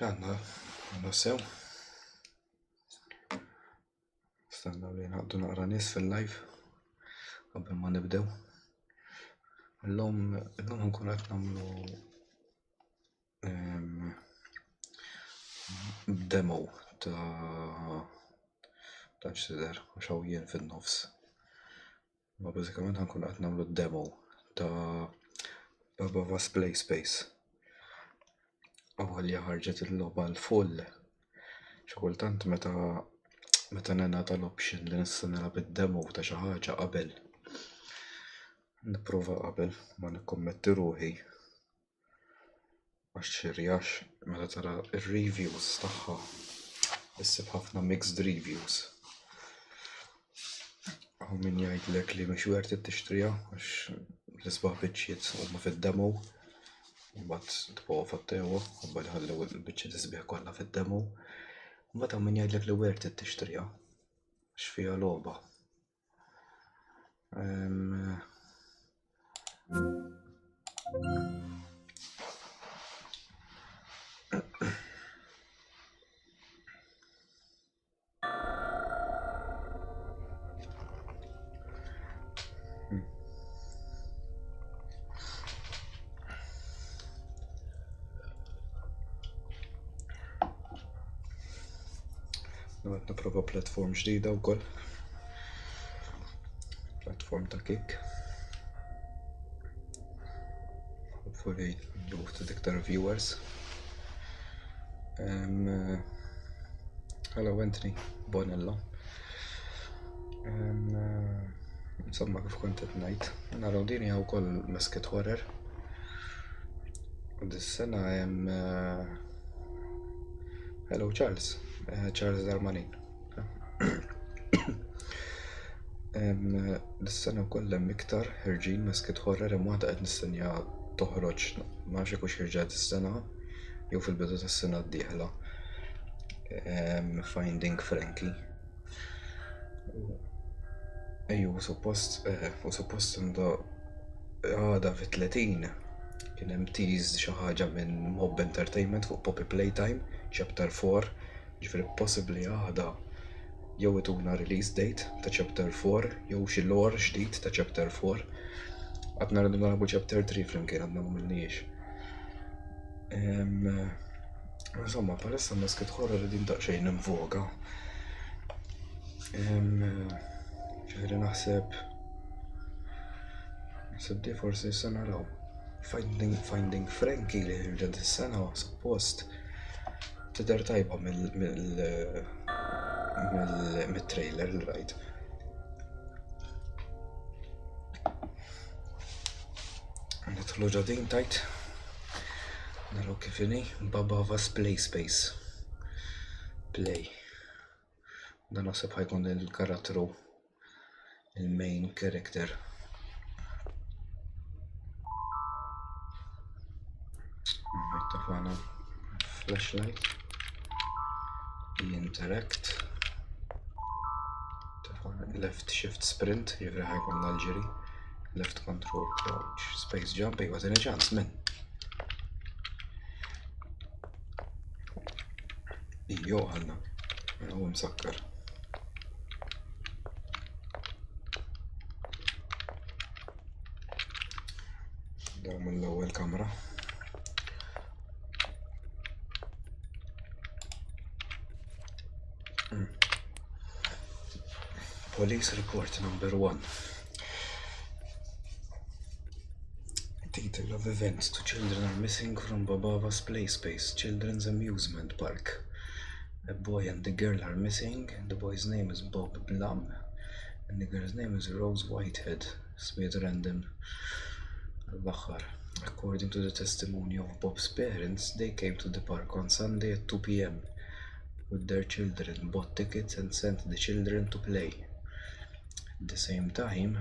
Għanna sew. Stanna li naqdu naqra nies fil-live qabel ma nibdew. Illum nkun qed nagħmlu demo ta' x'tidher għax hawn jien fin-nofs. Ma bażikament ħankun qed nagħmlu demo ta' Babavas Play Space. Awwal li ħarġet il-logħba l-full. Xi kultant meta ningħata l-option li nista' nilgħab id-demo ta' xi ħaġa qabel. Nipprova qabel ma nikkommetti ruħi għax xirjax meta tara ir-reviews tagħha issib ħafna mixed reviews. Hawn min jgħidlek li mhix worth it tixtriha għax l-isbaħ biċċiet huma fid-demo. Mbagħad tibqgħu fattewha qabel ħallew il-biċċiet isbieħ kollha fid-demo. Mbagħad hawn min jgħidlek li worth it tixtriha għax fiha logħba. Qed nipprova platform ġdida wkoll. Platform ta' Kick. Hopefully jgħu iktar viewers. Hello Anthony Bonello. Insomma kif kont qed ngħid, naraw din hija wkoll masket horror. U dis-sena hemm Hello Charles. Charles Darmanin. Dis-sena wkoll hemm iktar ħirġin masket horror hemm waħda qed nistennija toħroġ ma nafx hekk hux ħirġet is-sena jew fil-bidu tas-sena d-dieħla. Finding Frankie. Ejju suppost għandha għada fit-30 kien hemm tease xi ħaġa minn Mob Entertainment fuq Poppy Playtime Chapter 4. Ġifieri possibbli għada jew ituna release date ta' Chapter 4 jew xi lore ġdid ta' Chapter 4. Qatt naraw nagħmlu Chapter 3 flimkien għadna m'għamilniex. Insomma bħalissa masket horror din daqsxejn invoga. Ġifieri naħseb di forsi se naraw. Finding Frankie li ħirġet is-sena suppost tidher tajba mill-trailer li rajt. Nidħlu ġodin tajt. Naraw kif inhi Babavas Play Space. Play. Dan naħseb ħajkun il-karattru il-main character. Tafana flashlight. Interact. Left shift sprint, jivri ħajkun l-ġiri. Left control crouch. Space jump, jgħu għazini ċans minn. Ijjo għalna. Għu msakkar. Daw mill-ewwel kamra. Police report number 1. Title of events: 2 children are missing from Babavas Play Space, Children's Amusement Park. A boy and the girl are missing. The boy's name is Bob Blum and the girl's name is Rose Whitehead. Smiet random. Al-Baħħar. According to the testimony of Bob's parents, they came to the park on Sunday at 2 p.m. with their children, bought tickets and sent the children to play. At the same time,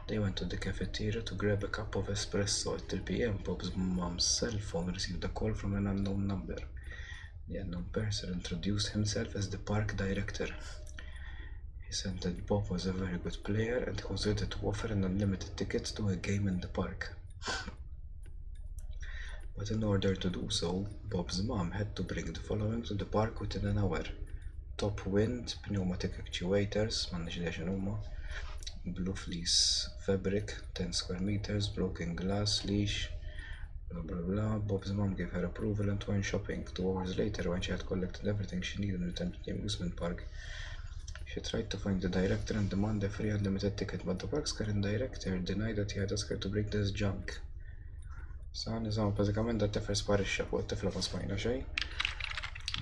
they went to the cafeteria to grab a cup of espresso. At 3 p.m, Bob's mom's cell phone received a call from an unknown number. The unknown person introduced himself as the park director. He said that Bob was a very good player and he was ready to offer an unlimited ticket to a game in the park. but in order to do so, Bob's mom had to bring the following to the park within an hour. Top wind, pneumatic actuators, m'għandniex idea x'inhuma, blue fleece fabric, 10 square meters, broken glass, leash, blah blah blah. Bob's mom gave her approval and went shopping. 2 hours later, when she had collected everything she needed and returned to the amusement park, she tried to find the director and demand a free unlimited ticket, but the park's current director denied that he had asked her to bring this junk. Sa niżaw bażikament dat tifel sparixxa fuq it-tifla ma smajna xejn.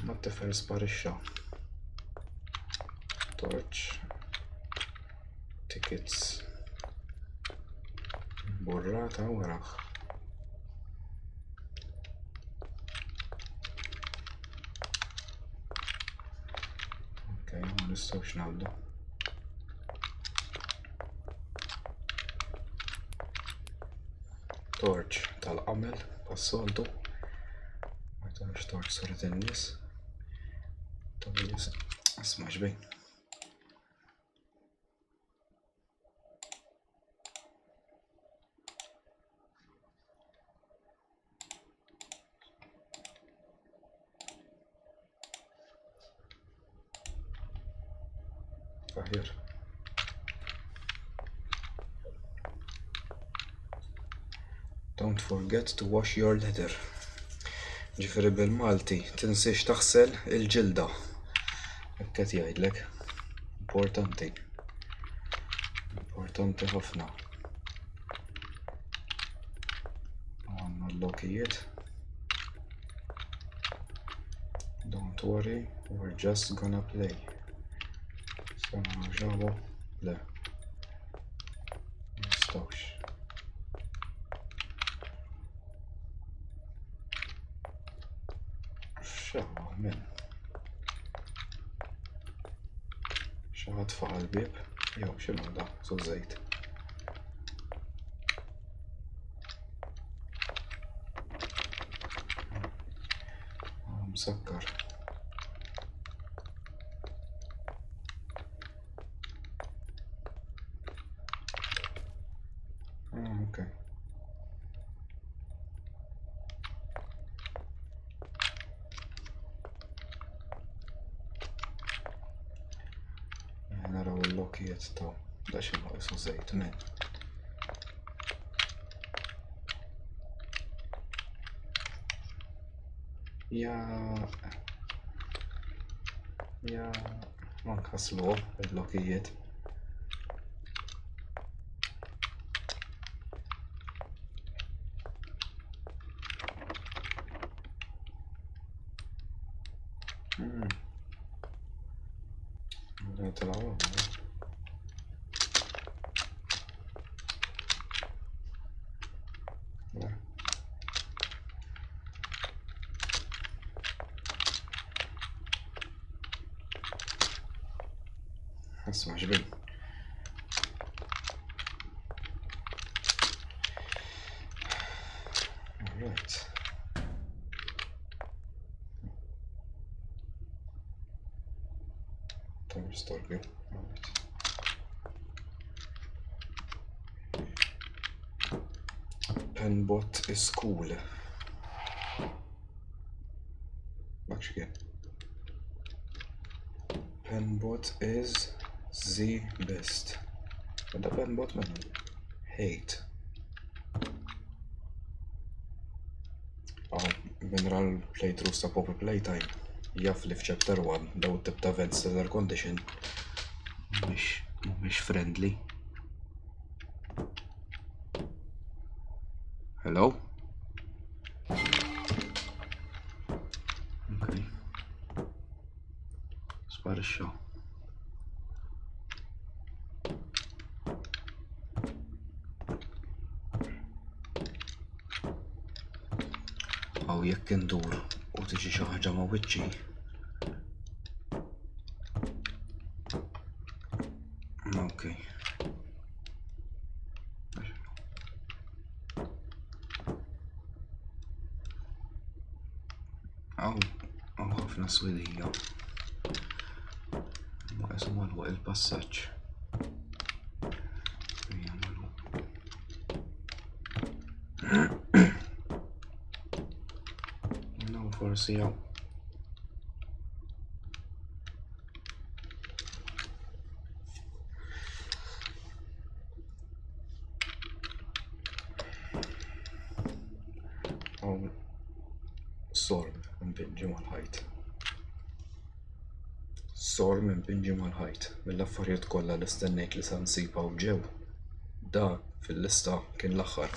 Ma t-tifel sparixxa. Torch. Tickets. Burrata waraħ. Okay, ma nistgħux nagħmlu. Torch tal-qamel pas-soltu. Ma jkunx torch soret in-nies. Isma' xbejn. Aħjar. Don't forget to wash your leather. Ġifieri bil-Malti tinsiex taħsel il-ġilda. Hekk qed jgħidlek. Importanti. Importanti ħafna. Għandna l-lokijiet. Don't worry, we're just gonna play. Sama ġawa, le. Nistgħux. Xawa minn. Xaħat faqa l-bib, jew x'inhu da, su żejt. Msakkar. Okay. Naraw il-lokijiet ta' da x'inhu isu żejt minn. Ja ma nħasslu il-lokijiet. Isma' xbin. Alright. Time storage. Alright. Penbot is cool. Dak x'kien. Penbot is the best. Da Penbot man. Hate. Mineral playthroughs ta' Poppy Playtime. Jaf li f'chapter 1 daw tip ta' vents tal-air condition mhumiex friendly. Hello? Okay. Sparixxew. Aw jekk indur u tiġi xi ħaġa ma' wiċċi. Okay. Aw ħafna swedija. Ma qismu magħluq il-passaġġ. missija. Sorm minn pinġi mal-ħajt. Sorm minn pinġi mal-ħajt. Mill-affarijiet kollha li stennejt li sa nsiba u ġew. Da fil-lista kien l-aħħar.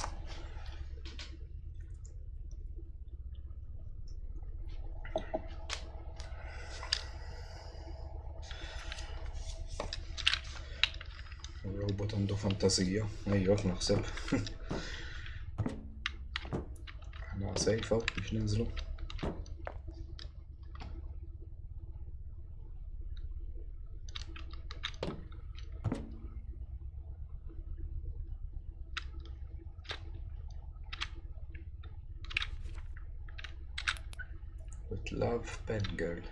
Il-robot għandu fantazija, ejjok naħseb. Ħana sejfa biex ninżlu. With love, pen girl.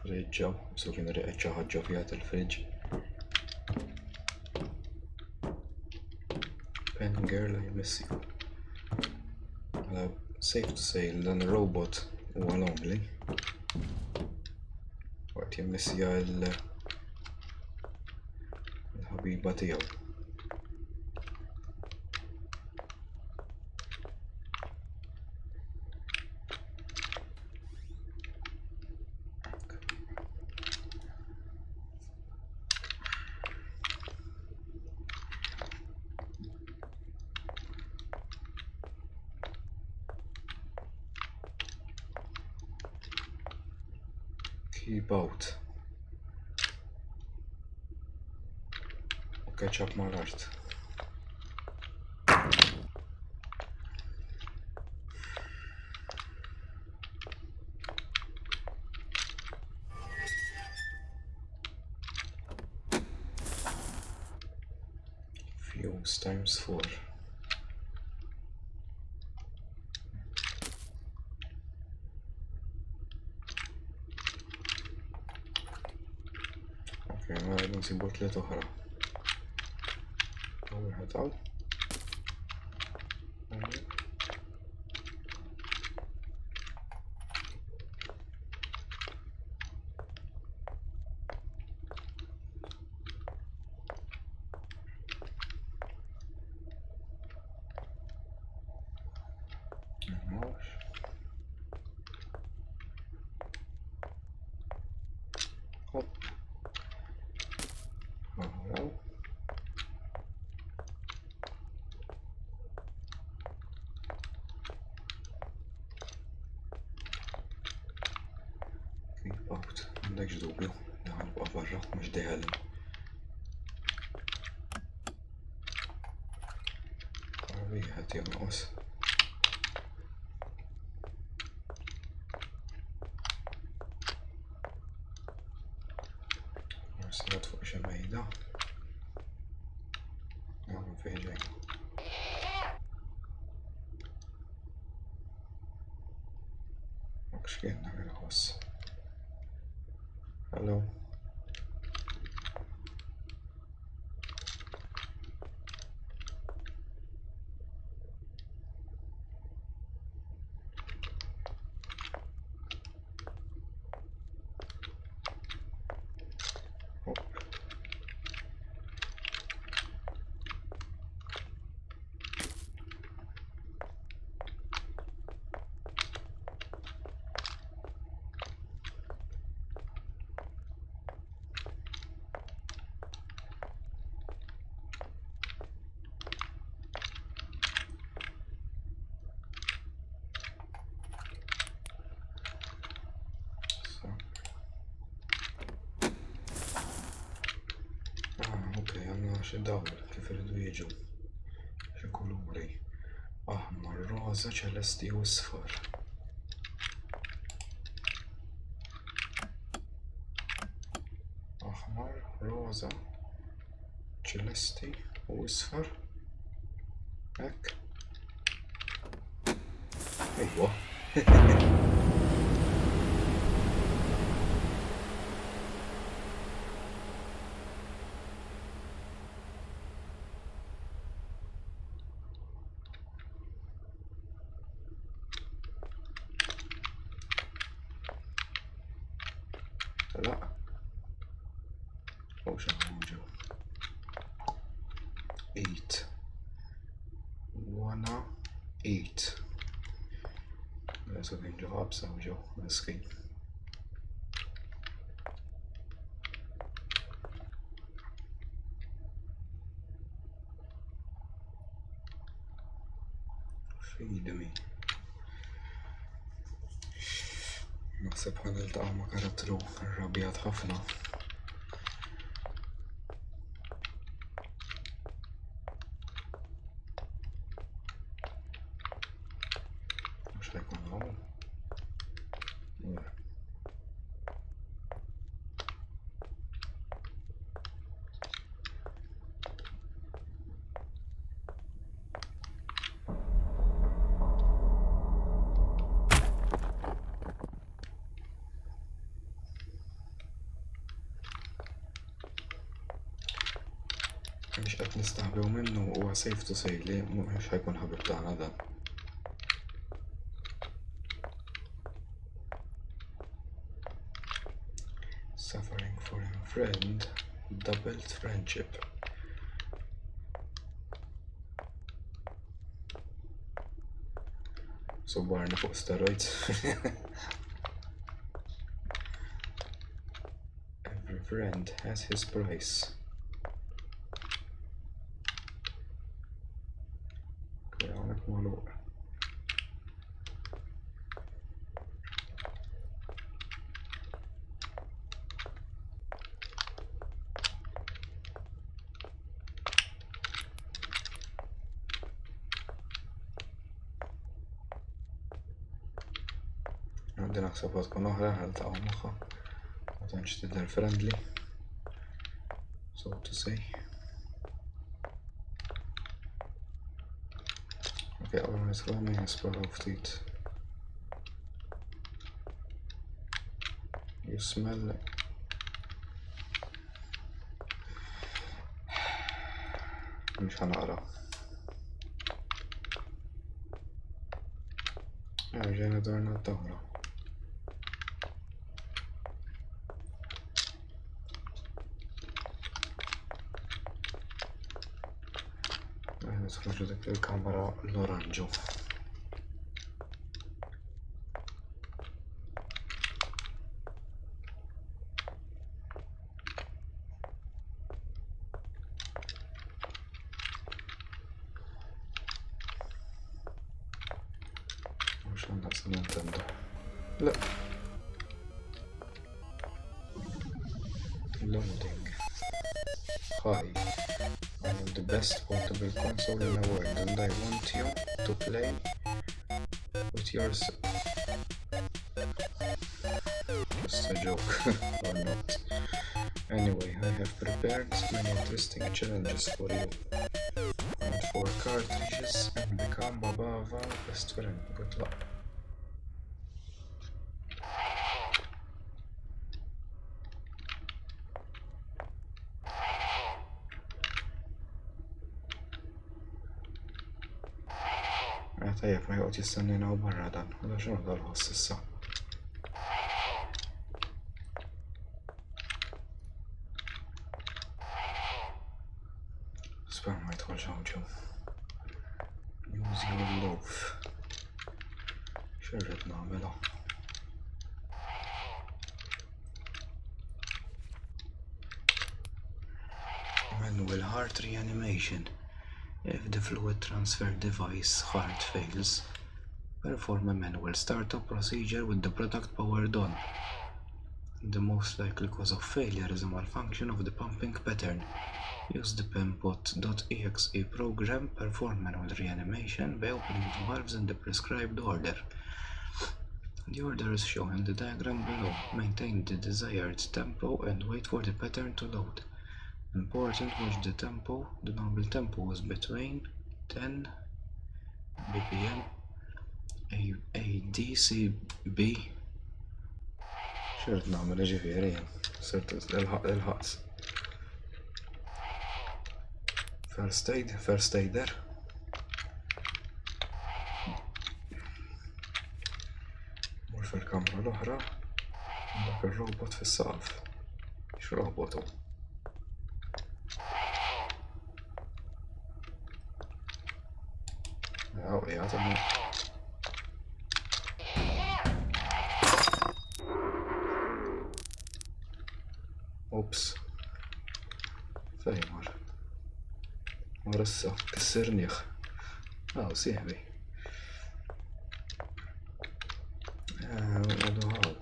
Friġġa, so kien riqet xi ħaġa fija il-friġġ. Pen girl I miss you. Safe to say dan ir-robot huwa lonely. Waqt jimmissja l-ħabiba tiegħu. Keep out. Catch up mal-art. Fuse times 4. Ma rridu nsibu tliet oħra. Wieħed hawn. M'għandekx dubju, dan ħanibqa' barra mhux dejjem. Wieħed jonqos. Sirat fuq xi mejda. Nagħmlu fejn ġej. Mhux kien nagħmel ħoss. Hello. Xi dawl kif iridu jiġu. Xi kuluri. Aħmar, roża, ċelesti u sfar. Aħmar, roża, ċelesti u sfar. Hekk. Ejwa. لا وش موجو 8 وانا 8 لازم نجو أبسا وجو مسكين feed me naħseb ħaniltaqgħu ma' karattru rrabjat ħafna. Mhux ħajkun hawn. Mhux qed nistaħbew minnu huwa safe to say li mhux ħajkun ħabib tagħna dan. Suffering for a friend, doubled friendship. So barni fuq steroids. Every friend has his price. Hawnhekk magħluq. Għandi naħseb tkun oħra ħaltaqgħu magħha. Ma tantx tidher friendly. So to say. Okay, qabel ma nidħlu min nisparaw ftit. You smell it. Mhux ħanaqra. Ġejna dorna d-dawra. Nidħlu dik il-kamera l-oranġu. Mhux għandaqs Nintendo. لا. Loading. Hi. I am the best portable console in the world and I want you to play with yourself. Just a joke, or not. Anyway, I have prepared many interesting challenges for you. And 4 cartridges and become Babava best friend. Good luck. Tajjeb ma joqgħod jistennina u barra dan, għal x'inhu dal-ħoss issa. Spera ma jidħolx hawn ġew. Use your love. X'irrid nagħmilha? Manual heart reanimation. If the fluid transfer device heart fails, perform a manual startup procedure with the product powered on. The most likely cause of failure is a malfunction of the pumping pattern. Use the pempot.exe program, perform manual reanimation by opening the valves in the prescribed order. The order is shown in the diagram below. Maintain the desired tempo and wait for the pattern to load. Important, watch the tempo. The normal tempo was between 10 BPM ADCB. Xert nagħmel ġifieri jien, sirt il-ħaqs. First aider. Mur fil-kamra l-oħra. dak il-robot fis-saqaf. X'robotu? qiegħed hemmhekk. Ups. Fejn mar? Mar issa, kissernieh. Sieħbi. Għadu ħaw.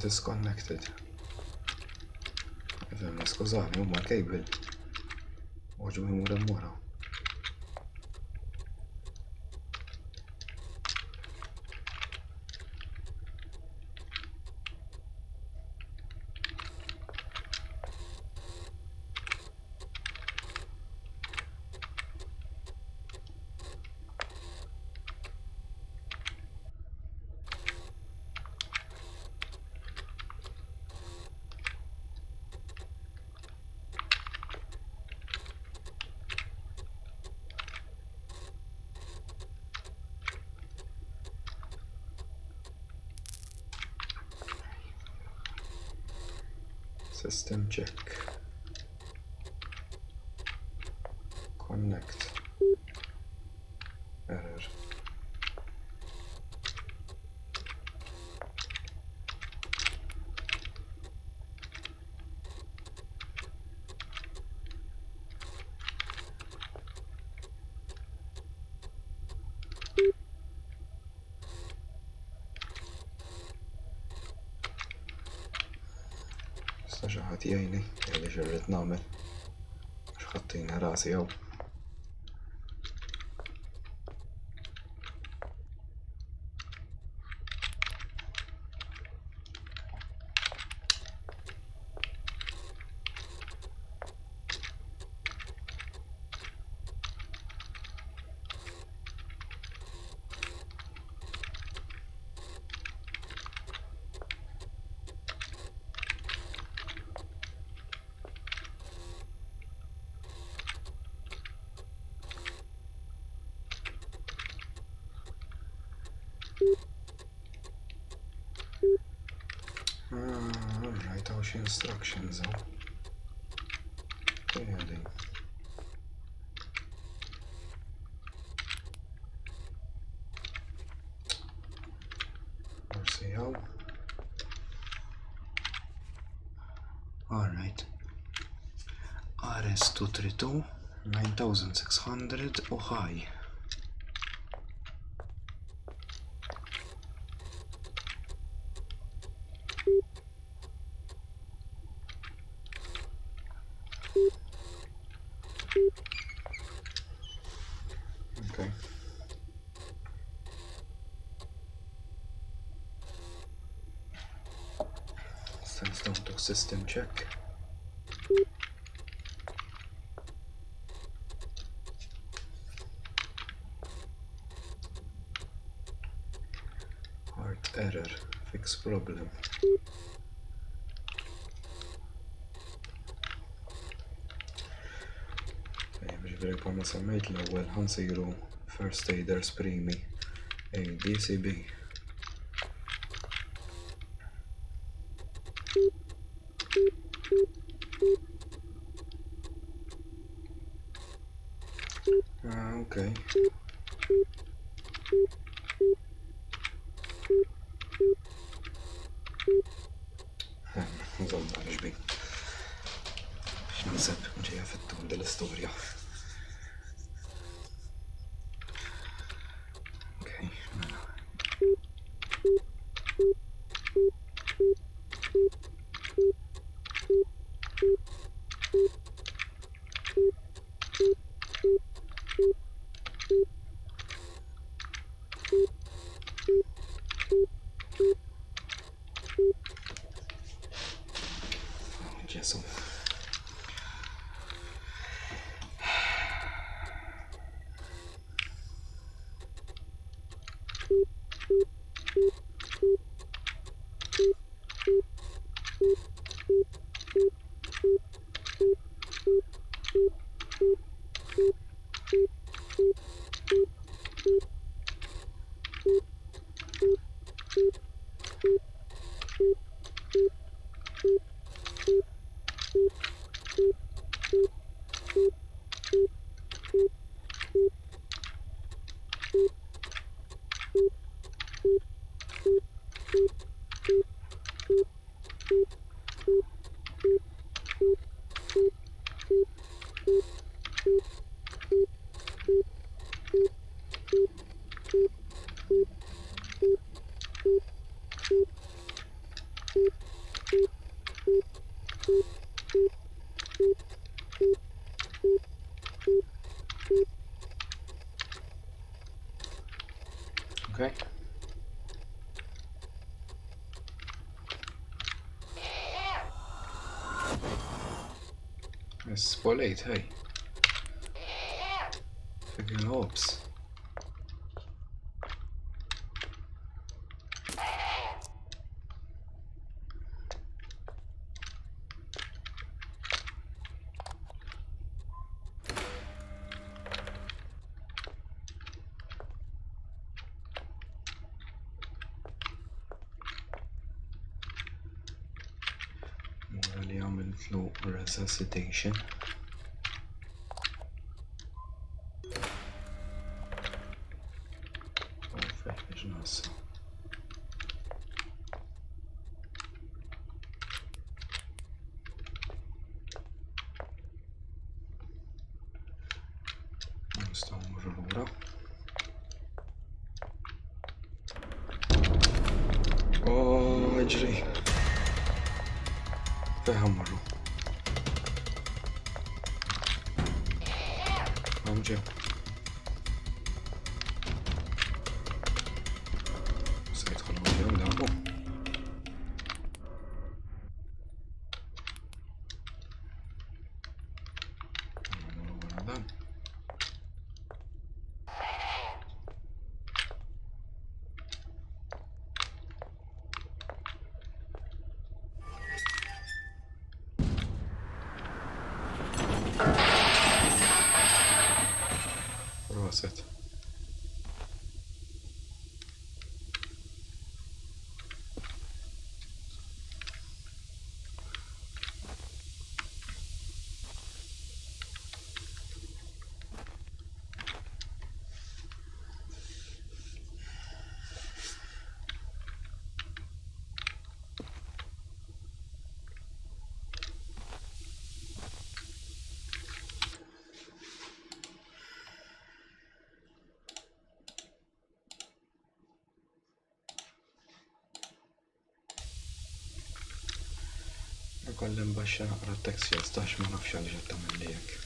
Disconnected. Fehmni, skużani, huma l-kejbil. Oġu jmur hemm wara. System check. Connect. Error. Xi ħadd jgħinni, jgħidli x'irrid nagħmel. X'ħaddina rasi hawn. Alright, għaw xi instructions hawn. Għadi. Forsi hawn. Alright. RS232 9600 u high. Okay. Sends down to system check. Hard error, fix problem. Ġifieri bħalma semmejt l-ewwel ħansiru First Aiders Primi ABCB. Okay. Nżomma ġbi. X'naħseb ġeja fit-tul dell-istorja. Okay, mela. Ġesu. Okay. Spoilate, hey. Fucking hopes. Li għamiltlu resuscitation. Perfect, biex nassa. Nistaw morru lura. Oh, ġri. Fejn morru. Għamġew. Sajt ħolmu ġew dabu. Morru għara dan. Proset. Kollim baxxa naqra t-tekst jastax ma nafx għal ġetta mill-lijek.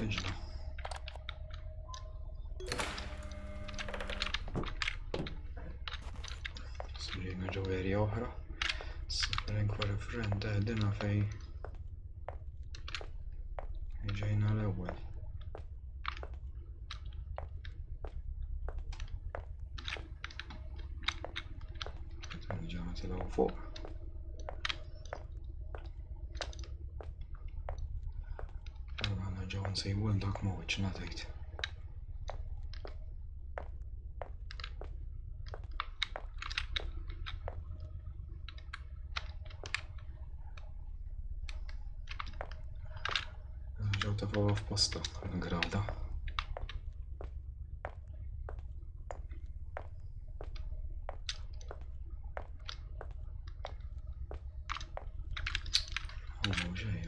Iġda. Sġina ġeweri oħra. Suffering for a friend, dina fej. Ġejna l-ewwel. طلعوا فوق. أنا جوا نسيبو لداك ما وجه ناديت. جو تفاوض في بسطة نقرادا. هو جاي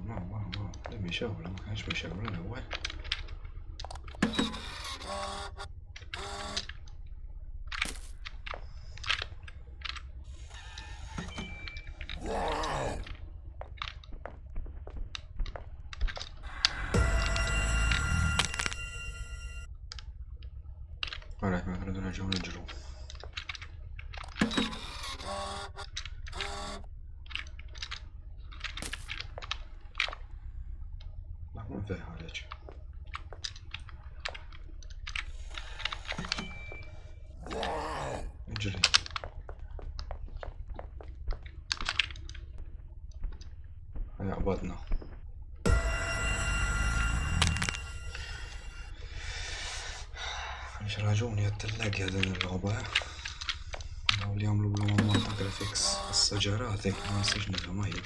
ما لم يشاور ما كانش بيشاور الأول. Alright, ما كنا نرجعو نجرو. لا ما فيها عليك. اجري. هيا عبادنا. مش راجوني التلاقي هذا اللعبة. اليوم لو منطقة جرافيكس السجارات ما سجنها ما هي.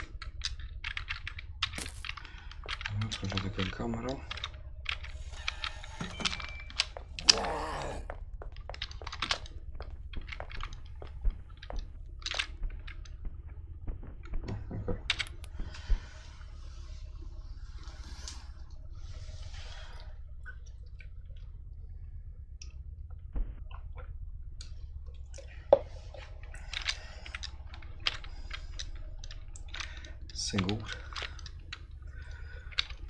ندخل هذيك الكاميرا. Sicuro.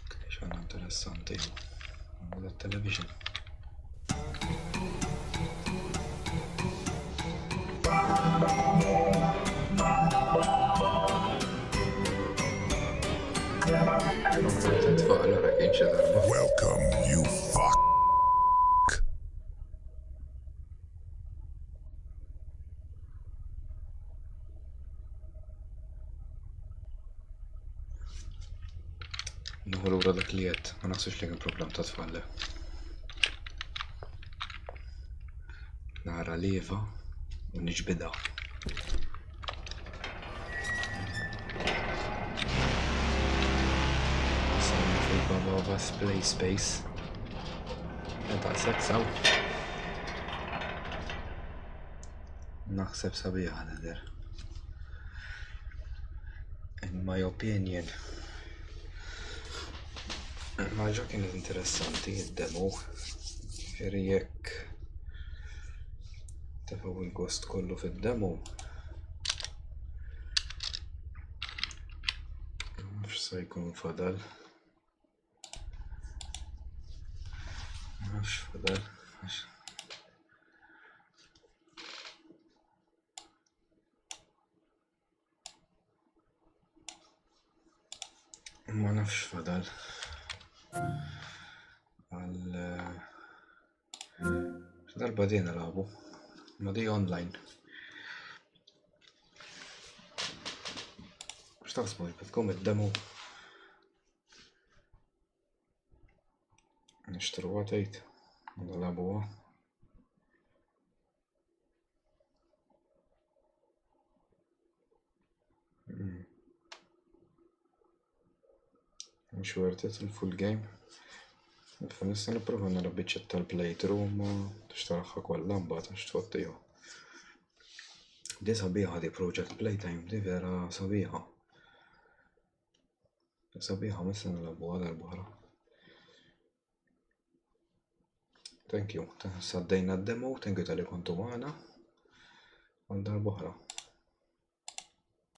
Ok, c'è un interessante da television. Allora che c'è da Welcome, you fuck. نقول ورا الكليات ما نقصش لك البروبلم تطفى نهار ليفا ونجبدها. صار في بابا بس بلاي سبيس انت سكسو نحسب صبيح هذا در. In my opinion ħaġa kienet interessanti id-demo jekk tafaw il-gost kollu fid-demo mhux se jkun fadal mhux fadal ma nafx fadal għal darba din nilagħbu ma di online. X'taħsbu bitkom id-demo nixtruha tgħid u nilagħbuha. Mhux worth it il-full game. Nista' nipprova nara biċċett tal-playthrough ma tixtaraħħa kollha mbagħad għax tfottiha. Di sabiħa di Project Playtime di vera sabiħa. Sabiħa mista nilagħbuha darb'oħra. Thank you. Saddejna d-demo, thank you tal-li kontu maħna. Għandar boħra.